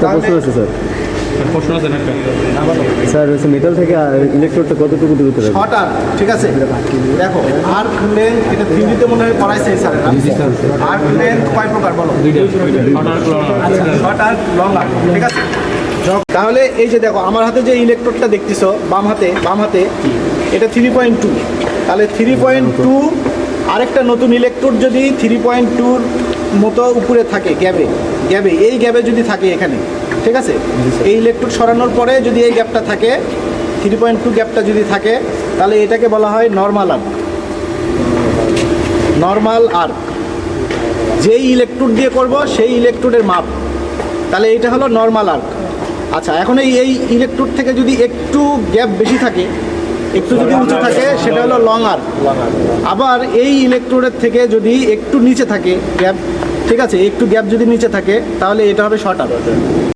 প্রশ্ন আছে স্যার। প্রশ্ন আছে না একটা? স্যার হচ্ছে মেটাল থেকে ইলেকট্রোডটা কতটুকু দূরত্বে রাখবে? শর্ট আর্ক, ঠিক আছে। দেখো আর্ক লেন্থ, এটা থিওরিতে মনে হয় পড়াইছে স্যারেরা। আর্ক লেন্থ কয় প্রকার বলো? শর্ট আর্ক, লং আর্ক, ঠিক আছে। তাহলে এই যে দেখো আমার হাতে যে ইলেকট্রোডটা দেখতেছো বাম হাতে এটা 3.2। তাহলে 3.2 আরেকটা নতুন ইলেকট্রোড যদি 3.2-র মতো উপরে থাকে গ্যাবে এই গ্যাবে যদি থাকে এখানে, ঠিক আছে, এই ইলেকট্রোড সরানোর পরে যদি এই গ্যাপটা থাকে 3.2 গ্যাপটা যদি থাকে, তাহলে এটাকে বলা হয় নর্মাল আর্ক। যেই ইলেকট্রোড দিয়ে করব সেই ইলেকট্রোডের মাপ, তাহলে এটা হলো নর্মাল আর্ক। আচ্ছা, এখন এই ইলেকট্রোড থেকে যদি একটু গ্যাপ বেশি থাকে, একটু যদি উঁচু থাকে, সেটা হলো লং আর্ক। আবার এই ইলেকট্রোডের থেকে যদি একটু নিচে থাকে গ্যাপ, ঠিক আছে, একটু গ্যাপ যদি নিচে থাকে, তাহলে এটা হবে শর্ট আর্ক।